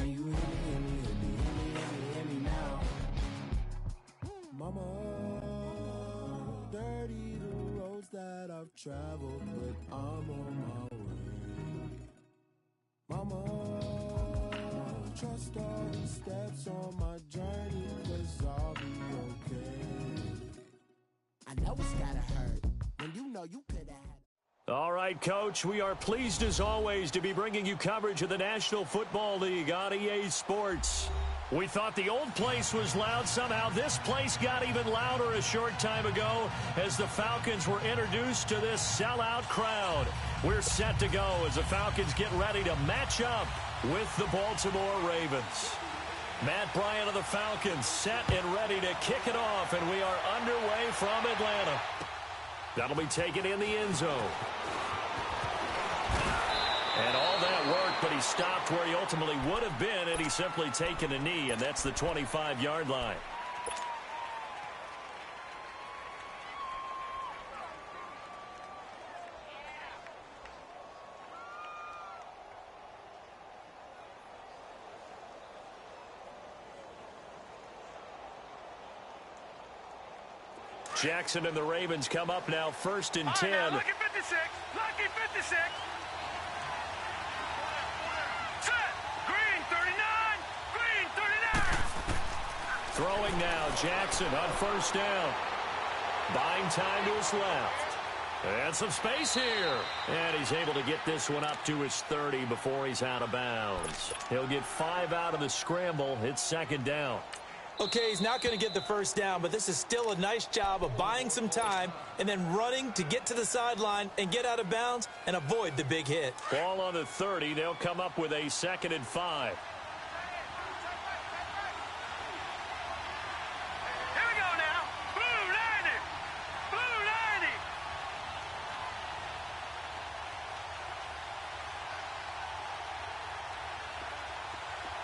Can you hear me now? Mama, dirty the roads that I've traveled, but I'm on my way. Mama, trust all the steps on my journey, 'cause I'll be okay. I know it's gotta hurt when you know you could have. All right, Coach, we are pleased as always to be bringing you coverage of the National Football League on EA Sports. We thought the old place was loud. Somehow this place got even louder a short time ago as the Falcons were introduced to this sellout crowd. We're set to go as the Falcons get ready to match up with the Baltimore Ravens. Matt Bryant of the Falcons set and ready to kick it off, and we are underway from Atlanta. That'll be taken in the end zone. And all that work, but he stopped where he ultimately would have been, and he's simply taken a knee, and that's the 25-yard line. Jackson and the Ravens come up now, 1st and 10. Right, now, lucky 56. Lucky 56. Set. Green 39. Green 39. Throwing now, Jackson on 1st down. Buying time to his left. And some space here. And he's able to get this one up to his 30 before he's out of bounds. He'll get 5 out of the scramble. It's 2nd down. Okay, he's not going to get the 1st down, but this is still a nice job of buying some time and then running to get to the sideline and get out of bounds and avoid the big hit. Ball on the 30. They'll come up with a 2nd and 5. Here we go now. Blue 90. Blue 90.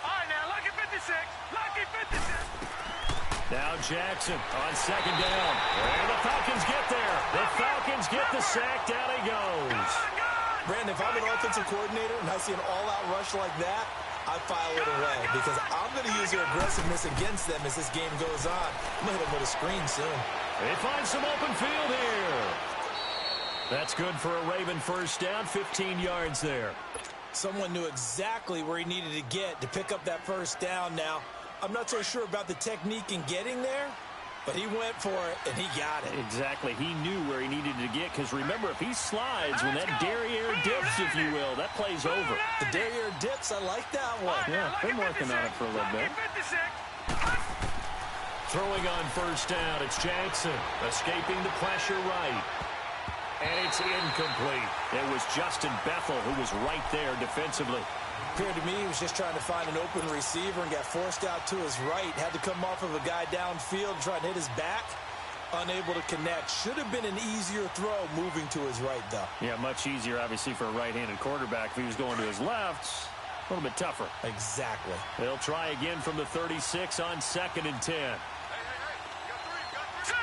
All right, now, lucky 56. Lucky 56. Now Jackson on 2nd down. And the Falcons get there. The Falcons get the sack. Down he goes. Brandon, if I'm an offensive coordinator and I see an all-out rush like that, I file it away because I'm going to use their aggressiveness against them as this game goes on. I'm going to hit them with a screen soon. They find some open field here. That's good for a Raven 1st down, 15 yards there. Someone knew exactly where he needed to get to pick up that 1st down now. I'm not so sure about the technique in getting there, but he went for it, and he got it. Exactly. He knew where he needed to get, because remember, if he slides, when that derriere dips, if you will, that play's over. The derriere dips, I like that one. Yeah, been working on it for a little bit. Throwing on 1st down, it's Jackson, escaping the pressure right. And it's incomplete. It was Justin Bethel who was right there defensively. Appeared to me he was just trying to find an open receiver and got forced out to his right. Had to come off of a guy downfield and try to hit his back. Unable to connect. Should have been an easier throw moving to his right, though. Yeah, much easier, obviously, for a right-handed quarterback. If he was going to his left, a little bit tougher. Exactly. They'll try again from the 36 on 2nd and 10. Set.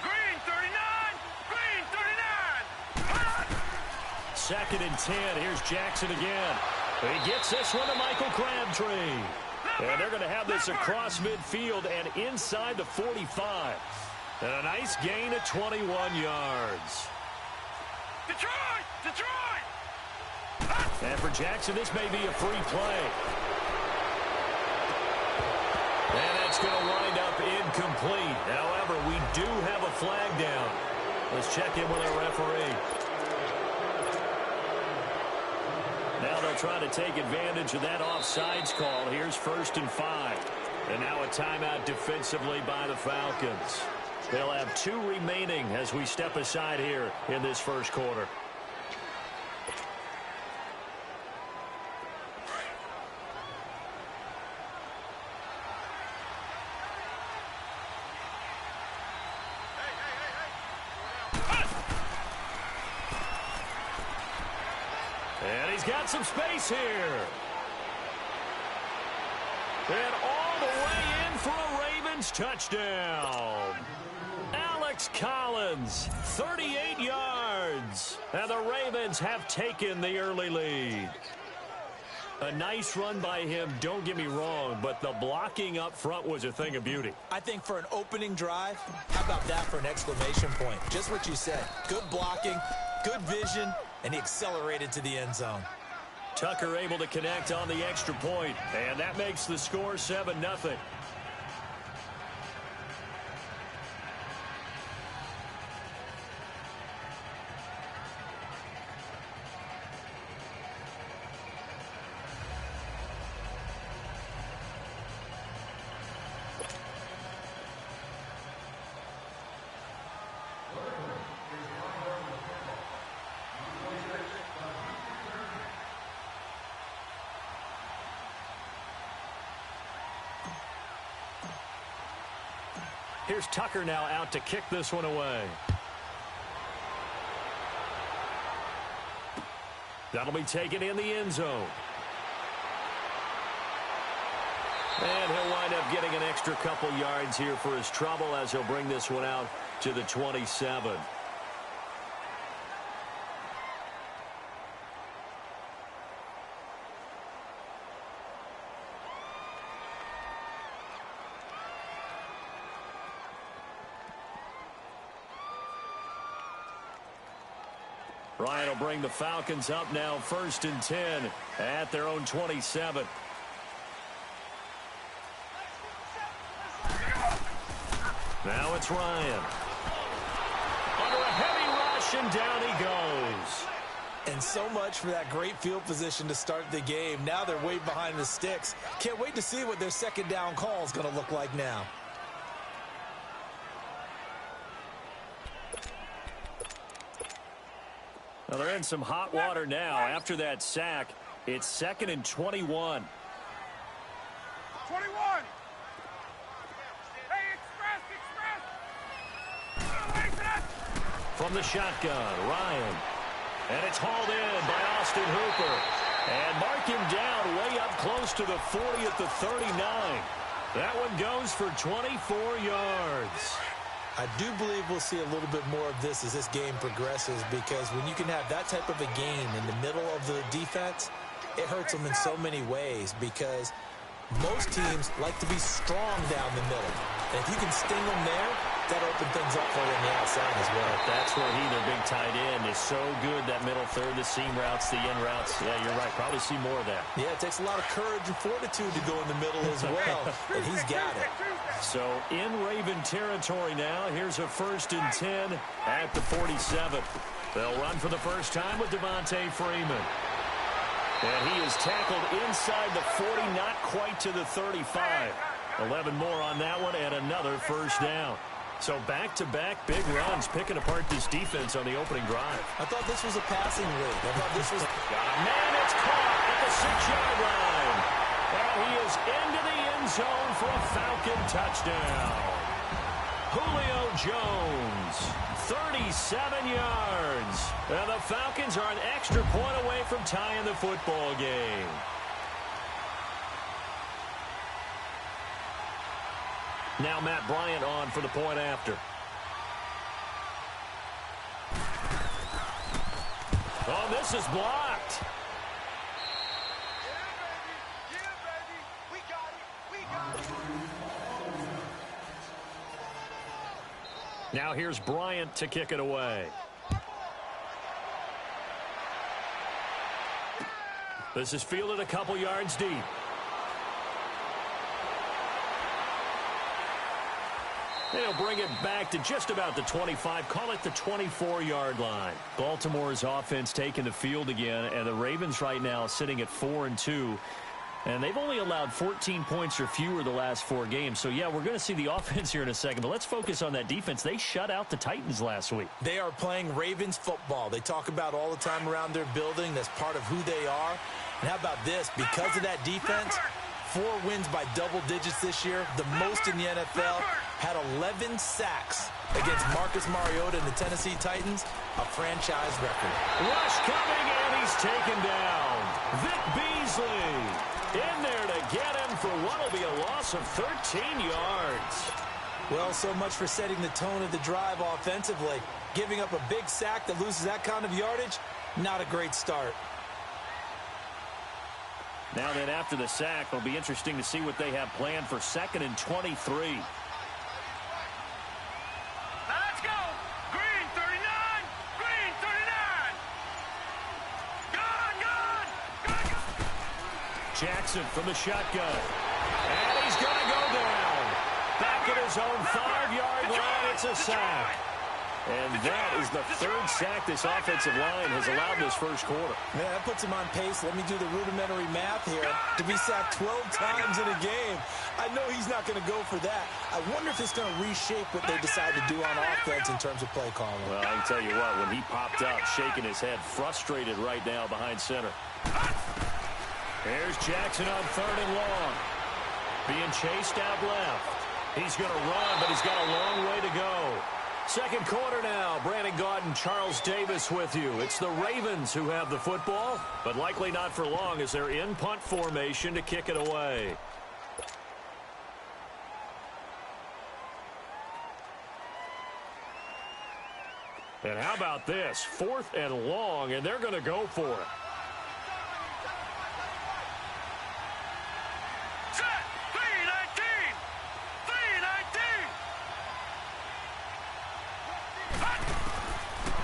Green 39. Green 39. 2nd and 10. Here's Jackson again. He gets this one to Michael Crabtree. And they're going to have this across midfield and inside the 45. And a nice gain of 21 yards. Detroit! Detroit! And for Jackson, this may be a free play. And that's going to wind up incomplete. However, we do have a flag down. Let's check in with our referee. Now they'll try to take advantage of that offsides call. Here's 1st and 5. And now a timeout defensively by the Falcons. They'll have 2 remaining as we step aside here in this 1st quarter. And he's got some space here. And all the way in for a Ravens touchdown. Alex Collins, 38 yards. And the Ravens have taken the early lead. A nice run by him, don't get me wrong, but the blocking up front was a thing of beauty. I think for an opening drive, how about that for an exclamation point? Just what you said. Good blocking, good vision, and he accelerated to the end zone. Tucker able to connect on the extra point, and that makes the score 7-0. Here's Tucker now out to kick this one away. That'll be taken in the end zone. And he'll wind up getting an extra couple yards here for his trouble as he'll bring this one out to the 27. Ryan will bring the Falcons up now 1st and 10 at their own 27. Now it's Ryan. Under a heavy rush, and down he goes. And so much for that great field position to start the game. Now they're way behind the sticks. Can't wait to see what their second down call is going to look like now. Well, they're in some hot water now. After that sack, it's 2nd and 21. 21. Hey, express. From the shotgun, Ryan. And it's hauled in by Austin Hooper. And mark him down way up close to the 40 at the 39. That one goes for 24 yards. I do believe we'll see a little bit more of this as this game progresses, because when you can have that type of a game in the middle of the defense, it hurts them in so many ways, because most teams like to be strong down the middle. And if you can sting them there, that opens things up for you on the outside as well. That's where their big tight end, is so good, that middle third, the seam routes, the in routes. Yeah, you're right. Probably see more of that. Yeah, it takes a lot of courage and fortitude to go in the middle as well, and he's got it. So in Raven territory now. Here's a 1st and 10 at the 47. They'll run for the first time with Devontae Freeman. And he is tackled inside the 40, not quite to the 35. 11 more on that one, and another first down. So back-to-back big runs, picking apart this defense on the opening drive. I thought this was a passing league. I thought this was... Man, it's caught at the 6-yard line. And he is into the end zone for a Falcon touchdown. Julio Jones, 37 yards. And the Falcons are an extra point away from tying the football game. Now Matt Bryant on for the point after. Oh, this is blocked. Yeah, baby. We got it. Now here's Bryant to kick it away. This is fielded a couple yards deep. They'll bring it back to just about the 25, call it the 24-yard line. Baltimore's offense taking the field again, and the Ravens right now sitting at 4-2. And they've only allowed 14 points or fewer the last 4 games. So, yeah, we're going to see the offense here in a second. But let's focus on that defense. They shut out the Titans last week. They are playing Ravens football. They talk about all the time around their building. That's part of who they are. And how about this? Because of that defense, 4 wins by double digits this year, the most in the NFL, had 11 sacks against Marcus Mariota and the Tennessee Titans, a franchise record. Rush coming, and he's taken down. Vic Beasley in there to get him for what will be a loss of 13 yards. Well, so much for setting the tone of the drive offensively. Giving up a big sack that loses that kind of yardage, not a great start. Now then, after the sack, it'll be interesting to see what they have planned for 2nd and 23. Let's go. Green 39. Green 39. Good. Jackson from the shotgun. And he's going to go down. Back at his own 5-yard line, it's a sack. And that is the 3rd sack this offensive line has allowed this first quarter. Man, that puts him on pace. Let me do the rudimentary math here. To be sacked 12 times in a game, I know he's not going to go for that. I wonder if it's going to reshape what they decide to do on offense in terms of play calling. Well, I can tell you what, when he popped up, shaking his head, frustrated right now behind center. Here's Jackson on 3rd and long. Being chased out left. He's going to run, but he's got a long way to go. Second quarter now. Brandon Gaudin, Charles Davis with you. It's the Ravens who have the football, but likely not for long as they're in punt formation to kick it away. And how about this? 4th and long, and they're going to go for it.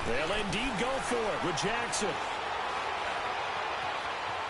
They'll indeed go for it with Jackson.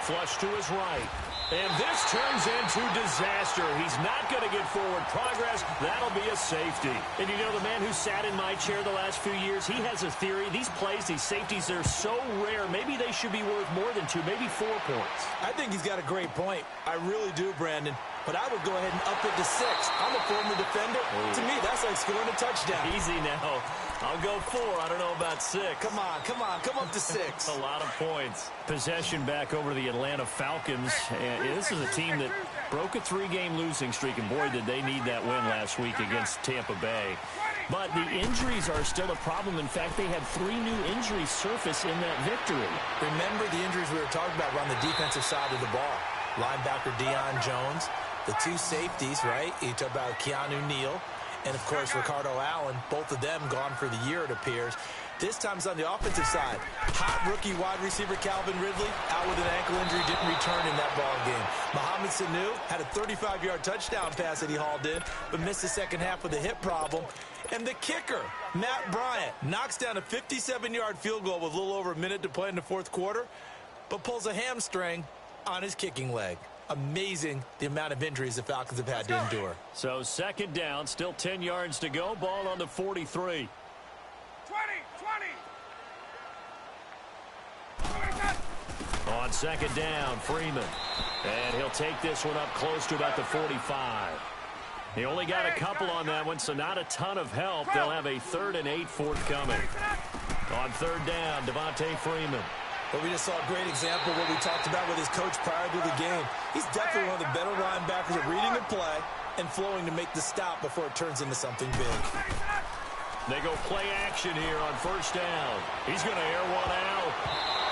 Flush to his right. And this turns into disaster. He's not going to get forward progress. That'll be a safety. And you know, the man who sat in my chair the last few years, he has a theory. These plays, these safeties, they're so rare. Maybe they should be worth more than 2, maybe 4 points. I think he's got a great point. I really do, Brandon. But I would go ahead and up it to 6. I'm a former defender. To me, that's like scoring a touchdown. Easy now. I'll go 4. I don't know about 6. Come on. Come up to 6. A lot of points. Possession back over the Atlanta Falcons. And this is a team that broke a 3-game losing streak, and boy, did they need that win last week against Tampa Bay. But the injuries are still a problem. In fact, they had 3 new injuries surface in that victory. Remember the injuries we were talking about were on the defensive side of the ball. Linebacker Deion Jones, the 2 safeties, right? You talk about Keanu Neal, and, of course, Ricardo Allen, both of them gone for the year, it appears. This time's on the offensive side. Hot rookie wide receiver Calvin Ridley out with an ankle injury, didn't return in that ball game. Mohamed Sanu had a 35-yard touchdown pass that he hauled in, but missed the second half with a hip problem. And the kicker, Matt Bryant, knocks down a 57-yard field goal with a little over a minute to play in the 4th quarter, but pulls a hamstring on his kicking leg. Amazing the amount of injuries the Falcons have had to endure. So 2nd down, still 10 yards to go. Ball on the 43. 20. On 2nd down, Freeman. And he'll take this one up close to about the 45. He only got a couple on that one, so not a ton of help. They'll have a 3rd and 8 forthcoming. On 3rd down, Devontae Freeman. But we just saw a great example of what we talked about with his coach prior to the game. He's definitely one of the better linebackers at reading a play and flowing to make the stop before it turns into something big. They go play action here on 1st down. He's going to air one out.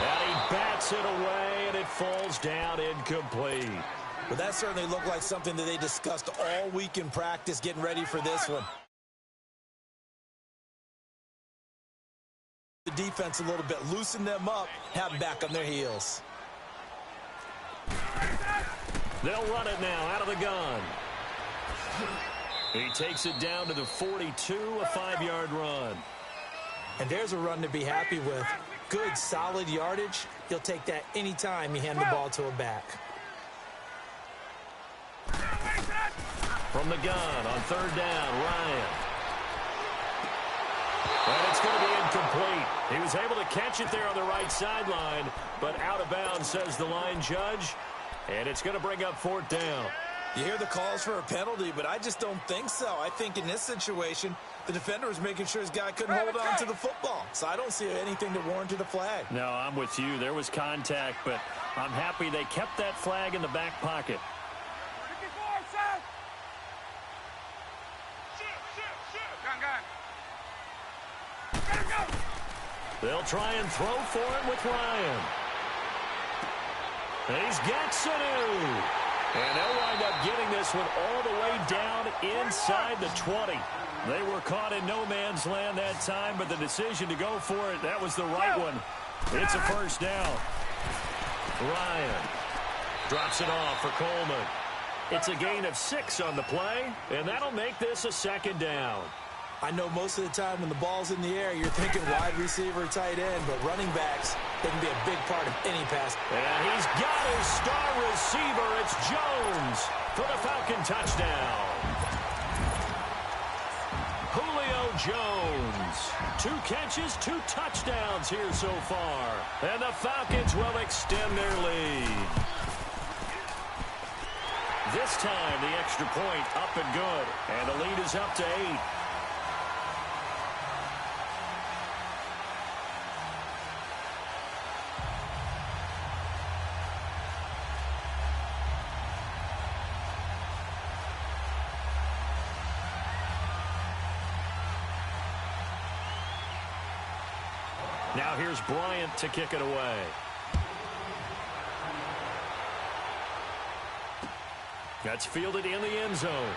And he bats it away, and it falls down incomplete. Well, that certainly looked like something that they discussed all week in practice getting ready for this one. The defense a little bit, loosen them up, have them back on their heels. They'll run it now out of the gun. He takes it down to the 42, a 5-yard run. And there's a run to be happy with. Good, solid yardage. He'll take that anytime you hand the ball to a back. From the gun on 3rd down, Ryan. And it's going to be incomplete. He was able to catch it there on the right sideline, but out of bounds, says the line judge. And it's going to bring up 4th down. You hear the calls for a penalty, but I just don't think so. I think in this situation, the defender was making sure his guy couldn't hold on to the football. So I don't see anything that warranted a flag. No, I'm with you. There was contact, but I'm happy they kept that flag in the back pocket. They'll try and throw for him with Ryan. He's got Sanu. And they'll wind up getting this one all the way down inside the 20. They were caught in no man's land that time, but the decision to go for it, that was the right one. It's a 1st down. Ryan. Drops it off for Coleman. It's a gain of 6 on the play, and that'll make this a second down. I know most of the time when the ball's in the air, you're thinking wide receiver, tight end, but running backs, they can be a big part of any pass. And he's got his star receiver. It's Jones for the Falcon touchdown. Julio Jones. 2 catches, 2 touchdowns here so far. And the Falcons will extend their lead. This time, the extra point up and good. And the lead is up to 8. Now here's Bryant to kick it away. That's fielded in the end zone.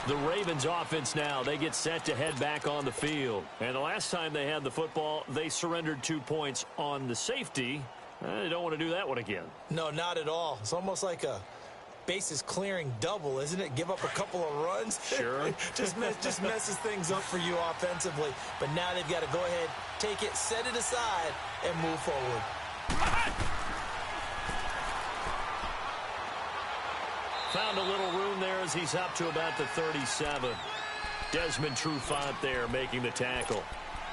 The Ravens offense now, they get set to head back on the field. And the last time they had the football, they surrendered 2 points on the safety. They don't want to do that one again. No, not at all. It's almost like a bases clearing double, isn't it? Give up a couple of runs. Sure. just messes things up for you offensively. But now they've got to go ahead, take it, set it aside, and move forward. Found a little room there as he's up to about the 37. Desmond Trufant there making the tackle.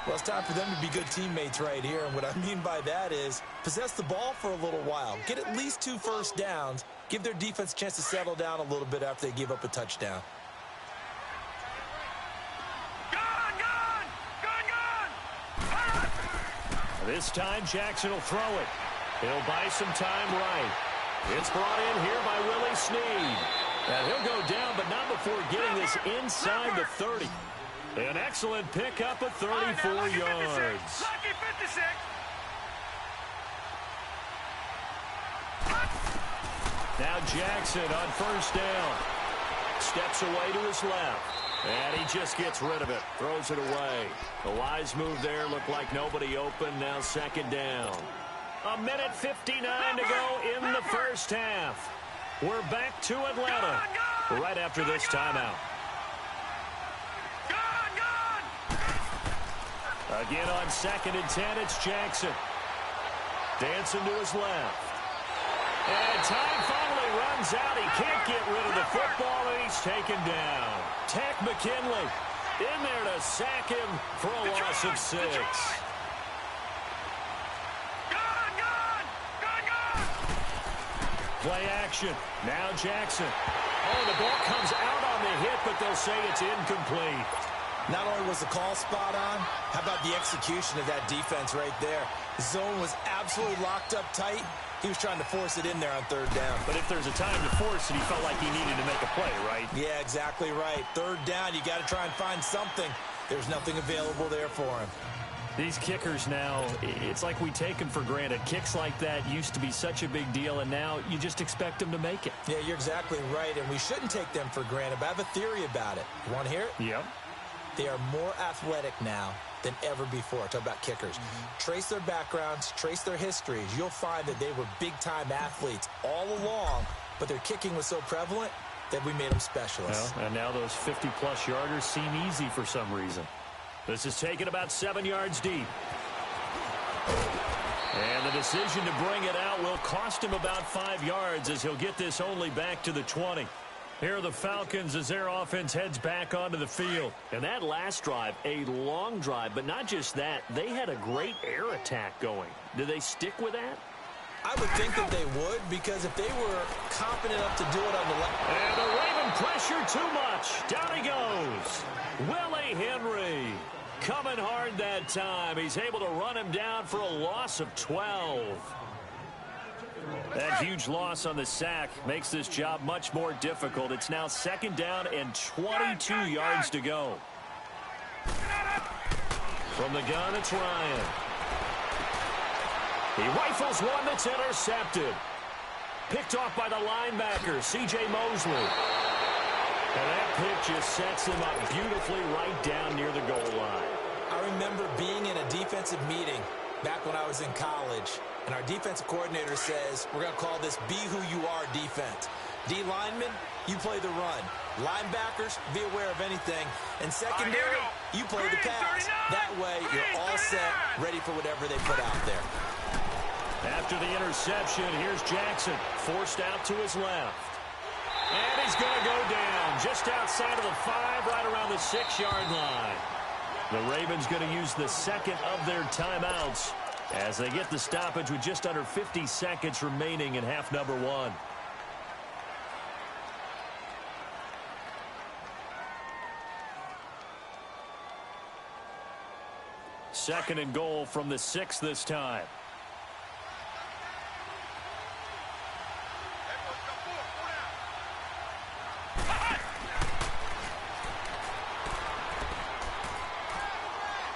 Well, it's time for them to be good teammates right here. And what I mean by that is possess the ball for a little while. Get at least 2 first downs. Give their defense a chance to settle down a little bit after they give up a touchdown. This time, Jackson will throw it. He'll buy some time right. It's brought in here by Willie Snead. And he'll go down, but not before getting this inside the 30. An excellent pickup of 34 yards. Lucky 56. Now Jackson on first down. Steps away to his left. And he just gets rid of it. Throws it away. A wise move there. Looked like nobody open. Now second down. 1:59 to go in the first half. We're back to Atlanta right after this timeout. Again on 2nd and 10, it's Jackson. Dancing to his left. And time finally runs out. He can't get rid of the football, and he's taken down. Tech McKinley in there to sack him for a loss of 6. Play action. Now Jackson. Oh, the ball comes out on the hit, but they'll say it's incomplete. Not only was the call spot on, how about the execution of that defense right there? The zone was absolutely locked up tight. He was trying to force it in there on 3rd down. But if there's a time to force it, he felt like he needed to make a play, right? Yeah, exactly right. 3rd down, you got to try and find something. There's nothing available there for him. These kickers now, it's like we take them for granted. Kicks like that used to be such a big deal, and now you just expect them to make it. Yeah, you're exactly right, and we shouldn't take them for granted, but I have a theory about it. You want to hear it? Yep. They are more athletic now than ever before. Talk about kickers. Trace their backgrounds, trace their histories. You'll find that they were big-time athletes all along, but their kicking was so prevalent that we made them specialists. Well, and now those 50-plus yarders seem easy for some reason. This is taken about 7 yards deep. And the decision to bring it out will cost him about 5 yards as he'll get this only back to the 20. Here are the Falcons as their offense heads back onto the field. And that last drive, a long drive, but not just that. They had a great air attack going. Do they stick with that? I would think that they would, because if they were confident enough to do it on the left. And the Raven pressure too much. Down he goes. Willie Henry coming hard that time. He's able to run him down for a loss of 12. That huge loss on the sack makes this job much more difficult. It's now 2nd down and 22 yards to go. From the gun, it's Ryan. He rifles one that's intercepted. Picked off by the linebacker, C.J. Mosley. And that pitch just sets them up beautifully right down near the goal line. I remember being in a defensive meeting back when I was in college, and our defensive coordinator says, we're going to call this be who you are defense. D linemen, you play the run. Linebackers, be aware of anything. And secondary, you play the pass. That way, you're all set, ready for whatever they put out there. After the interception, here's Jackson, forced out to his left. And he's going to go down just outside of the 5, right around the 6-yard line. The Ravens going to use the second of their timeouts as they get the stoppage with just under 50 seconds remaining in half number 1. Second and goal from the 6 this time.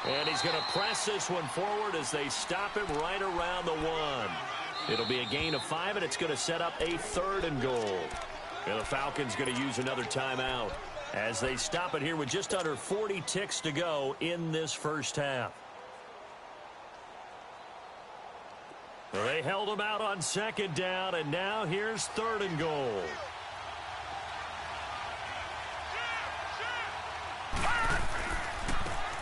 And he's going to press this one forward as they stop him right around the 1. It'll be a gain of 5, and it's going to set up a 3rd and goal. And the Falcons going to use another timeout as they stop it here with just under 40 ticks to go in this first half. Well, they held him out on 2nd down, and now here's 3rd and goal.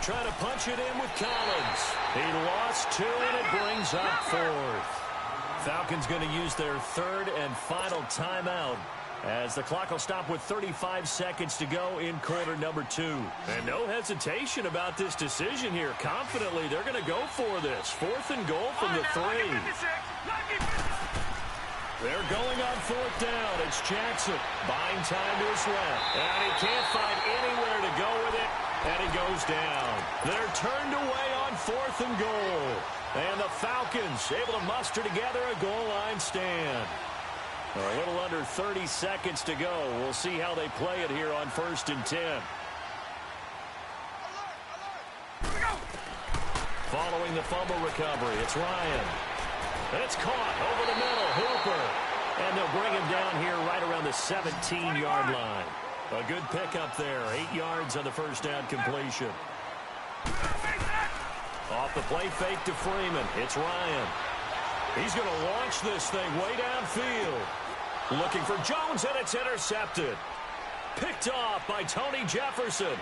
Trying to punch it in with Collins. He lost 2, and it brings up 4th. Falcons going to use their 3rd and final timeout as the clock will stop with 35 seconds to go in quarter number 2. And no hesitation about this decision here. Confidently, they're going to go for this. 4th and goal from the 3. They're going on 4th down. It's Jackson buying time to his left. And he can't find anywhere to go with it. And he goes down. They're turned away on 4th and goal. And the Falcons able to muster together a goal line stand. A little under 30 seconds to go. We'll see how they play it here on 1st and 10. Following the fumble recovery, it's Ryan. And it's caught over the middle. Hooper. And they'll bring him down here right around the 17-yard line. A good pickup there. 8 yards on the first down completion. Off the play fake to Freeman. It's Ryan. He's going to launch this thing way downfield. Looking for Jones, and it's intercepted. Picked off by Tony Jefferson.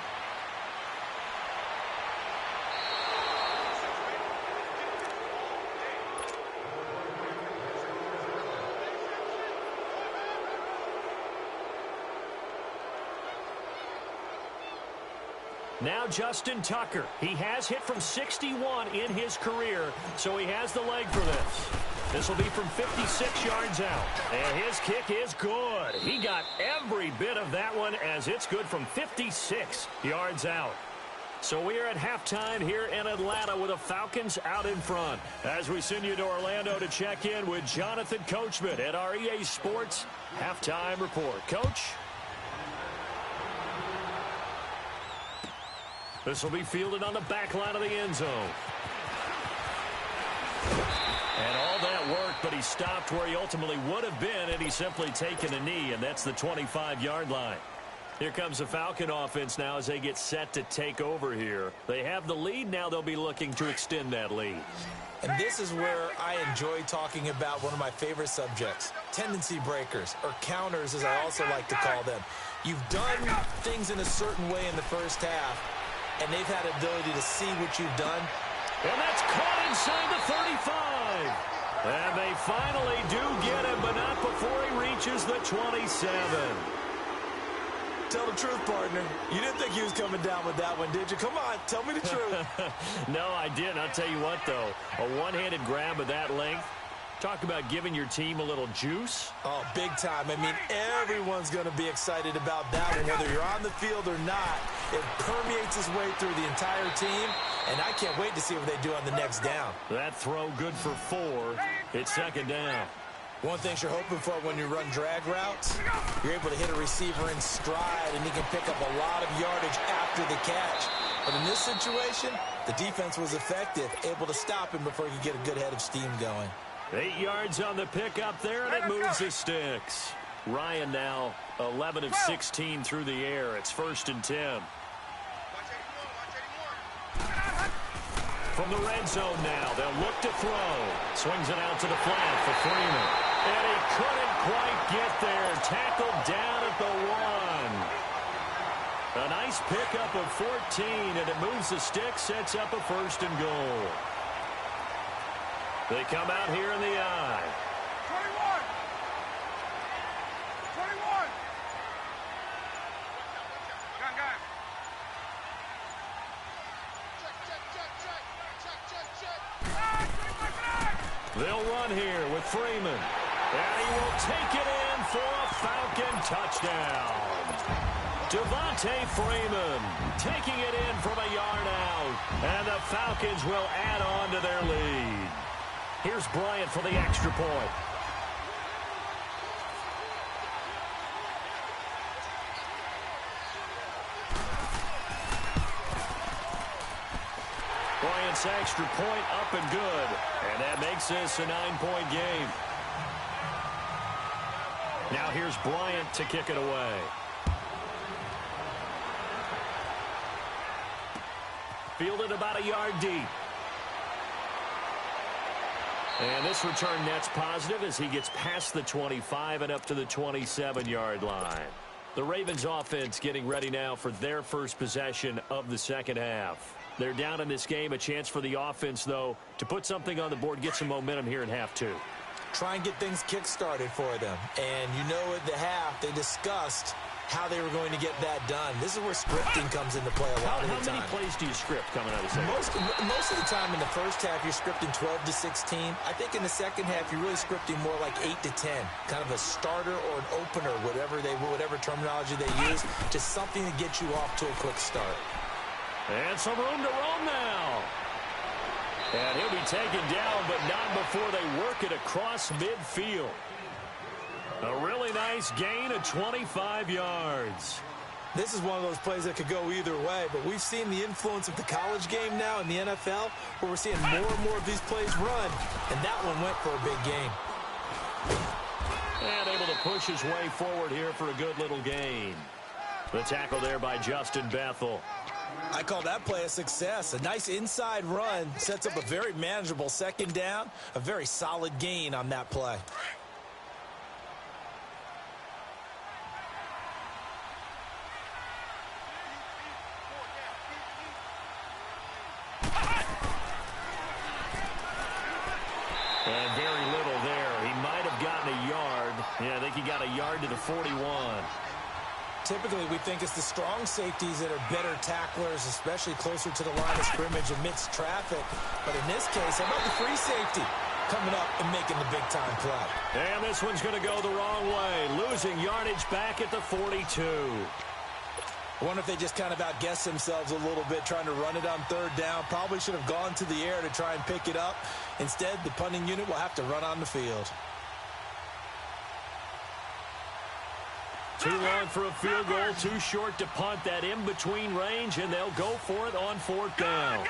Now Justin Tucker. He has hit from 61 in his career, so he has the leg for this. This will be from 56 yards out. And his kick is good. He got every bit of that one as it's good from 56 yards out. So we are at halftime here in Atlanta with the Falcons out in front. As we send you to Orlando to check in with Jonathan Coachman at our EA Sports Halftime Report. Coach? This will be fielded on the back line of the end zone. And all that worked, but he stopped where he ultimately would have been, and he's simply taken a knee, and that's the 25-yard line. Here comes the Falcon offense now as they get set to take over here. They have the lead. Now they'll be looking to extend that lead. And this is where I enjoy talking about one of my favorite subjects, tendency breakers, or counters as I also like to call them. You've done things in a certain way in the first half, and they've had the ability to see what you've done. And that's caught inside the 35. And they finally do get him, but not before he reaches the 27. Tell the truth, partner. You didn't think he was coming down with that one, did you? Come on, tell me the truth. No, I didn't. I'll tell you what, though. A one-handed grab of that length. Talk about giving your team a little juice. Oh, big time. I mean, everyone's going to be excited about that one, whether you're on the field or not. It permeates its way through the entire team, and I can't wait to see what they do on the next down. That throw good for 4. It's second down. One thing you're hoping for when you run drag routes, you're able to hit a receiver in stride, and he can pick up a lot of yardage after the catch. But in this situation, the defense was effective, able to stop him before he could get a good head of steam going. 8 yards on the pickup there, and it moves the sticks. Ryan now 11 of 16 through the air. It's 1st and 10. From the red zone now, they'll look to throw. Swings it out to the flat for Freeman. And he couldn't quite get there. Tackled down at the 1. A nice pickup of 14, and it moves the stick, sets up a 1st and goal. They come out here in the I. 21. 21. Got him. They'll run here with Freeman. And he will take it in for a Falcon touchdown. Devontae Freeman taking it in from a yard out. And the Falcons will add on to their lead. Here's Bryant for the extra point. Bryant's extra point up and good. And that makes this a 9-point game. Now here's Bryant to kick it away. Fielded about a yard deep. And this return net's positive as he gets past the 25 and up to the 27-yard line. The Ravens offense getting ready now for their first possession of the second half. They're down in this game. A chance for the offense, though, to put something on the board, get some momentum here in half 2. Try and get things kick-started for them. And you know at the half, they discussed how they were going to get that done. This is where scripting comes into play a lot of the time. How many plays do you script coming out of the second? Most of the time in the first half, you're scripting 12 to 16. I think in the second half, you're really scripting more like 8 to 10. Kind of a starter or an opener, whatever terminology they use. Just something to get you off to a quick start. And some room to roam now. And he'll be taken down, but not before they work it across midfield. A really nice gain of 25 yards. This is one of those plays that could go either way, but we've seen the influence of the college game now in the NFL, where we're seeing more and more of these plays run, and that one went for a big gain. And able to push his way forward here for a good little gain. The tackle there by Justin Bethel. I call that play a success. A nice inside run sets up a very manageable second down, a very solid gain on that play. And very little there. He might have gotten a yard. Yeah, I think he got a yard to the 41. Typically, we think it's the strong safeties that are better tacklers, especially closer to the line of scrimmage amidst traffic. But in this case, how about the free safety coming up and making the big-time play? And this one's going to go the wrong way, losing yardage back at the 42. I wonder if they just kind of outguessed themselves a little bit trying to run it on third down. Probably should have gone to the air to try and pick it up. Instead, the punting unit will have to run on the field. Too long for a field goal, too short to punt. That in-between range, and they'll go for it on 4th down.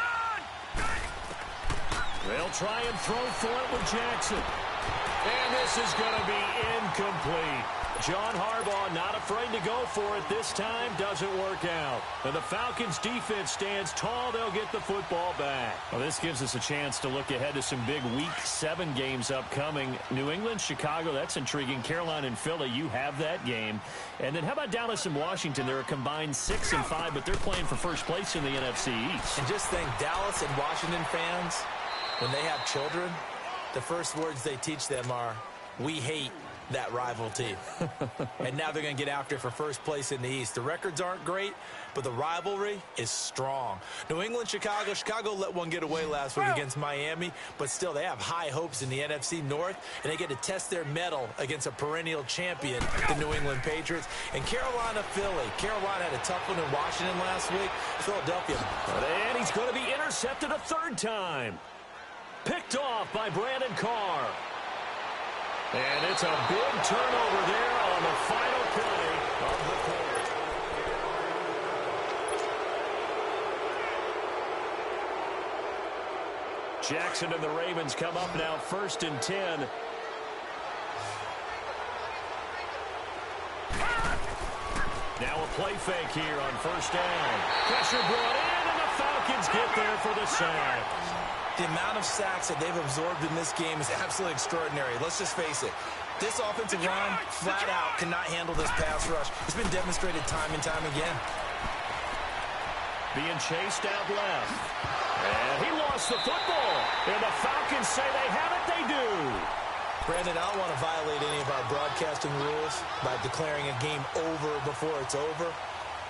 They'll try and throw for it with Jackson. And this is going to be incomplete. John Harbaugh not afraid to go for it this time. Doesn't work out. And the Falcons defense stands tall. They'll get the football back. Well, this gives us a chance to look ahead to some big Week 7 games upcoming. New England, Chicago, that's intriguing. Carolina and Philly, you have that game. And then how about Dallas and Washington? They're a combined 6-5, but they're playing for first place in the NFC East. And just think, Dallas and Washington fans, when they have children, the first words they teach them are, "We hate that rival team." And now they're going to get after it for first place in the East. The records aren't great, but the rivalry is strong. New England, Chicago let one get away last week against Miami, but still they have high hopes in the NFC North, and they get to test their mettle against a perennial champion, the New England Patriots. And Carolina, Philly. Carolina had a tough one in Washington last week. Philadelphia. And he's going to be intercepted a third time. Picked off by Brandon Carr. And it's a big turnover there on the final play of the quarter. Jackson and the Ravens come up now 1st and 10. play fake here on first down. Pressure brought in, and the Falcons get there for the sack. The amount of sacks that they've absorbed in this game is absolutely extraordinary. Let's just face it. This offensive line, flat out, cannot handle this pass rush. It's been demonstrated time and time again. Being chased out left. And he lost the football. And the Falcons say they have it. They do. Brandon, I don't want to violate any of our broadcasting rules by declaring a game over before it's over.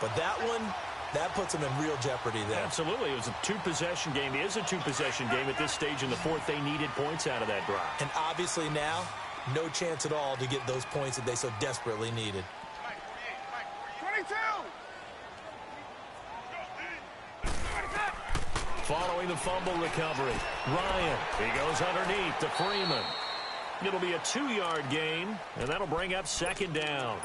But that one, that puts them in real jeopardy there. Absolutely. It was a two-possession game. It is a two-possession game at this stage in the fourth. They needed points out of that drive. And obviously now, no chance at all to get those points that they so desperately needed. 22! Following the fumble recovery, Ryan, he goes underneath to Freeman. It'll be a 2-yard gain, and that'll bring up second down.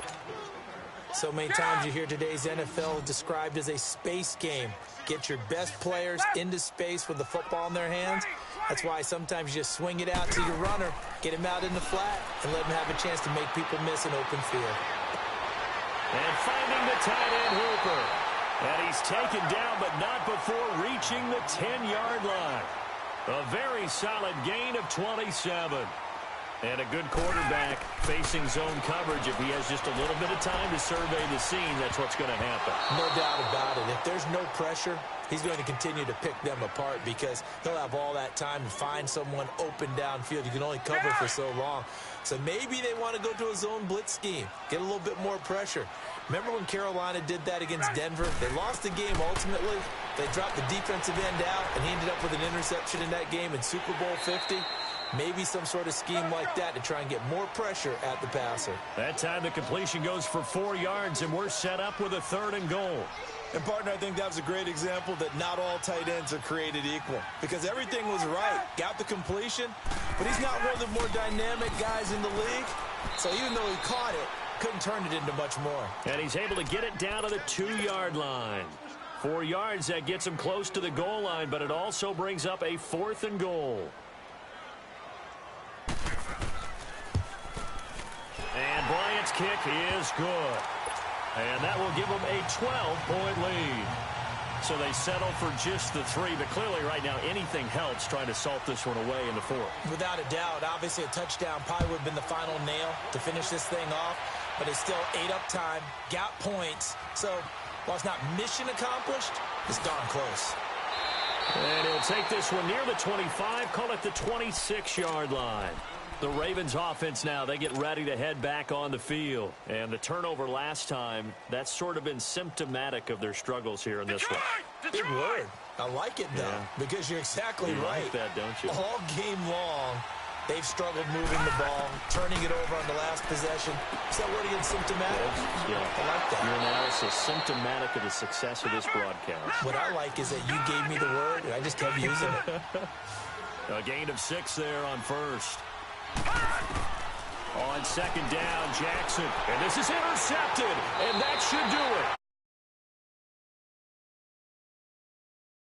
So many times you hear today's NFL described as a space game. Get your best players into space with the football in their hands. That's why sometimes you just swing it out to your runner, get him out in the flat, and let him have a chance to make people miss an open field. And finding the tight end Hooper. And he's taken down, but not before reaching the 10-yard line. A very solid gain of 27. And a good quarterback facing zone coverage. If he has just a little bit of time to survey the scene, that's what's going to happen. No doubt about it. If there's no pressure, he's going to continue to pick them apart because he'll have all that time to find someone open downfield. You can only cover for so long. So maybe they want to go to a zone blitz scheme, get a little bit more pressure. Remember when Carolina did that against Denver? They lost the game ultimately. They dropped the defensive end out, and he ended up with an interception in that game in Super Bowl 50. Maybe some sort of scheme like that to try and get more pressure at the passer. That time the completion goes for 4 yards, and we're set up with a 3rd and goal. And, partner, I think that was a great example that not all tight ends are created equal because everything was right. Got the completion, but he's not one of the more dynamic guys in the league. So even though he caught it, couldn't turn it into much more. And he's able to get it down to the 2-yard line. 4 yards, that gets him close to the goal line, but it also brings up a 4th and goal. And Bryant's kick is good. And that will give them a 12-point lead. So they settle for just the 3. But clearly right now anything helps trying to salt this one away in the 4th. Without a doubt. Obviously a touchdown probably would have been the final nail to finish this thing off. But it's still ate up time. Got points. So while it's not mission accomplished, it's darn close. And he'll take this one near the 25. Call it the 26-yard line. The Ravens offense now, they get ready to head back on the field. And the turnover last time, that's sort of been symptomatic of their struggles here in this one. Big word. I like it, though, because you're exactly right. You like that, don't you? All game long, they've struggled moving the ball, turning it over on the last possession. Is that word again, symptomatic? Yeah. I like that. Your analysis, symptomatic of the success of this broadcast. What I like is that you gave me the word, and I just kept using it. A gain of 6 there on first. On second down, Jackson. And this is intercepted. And that should do it.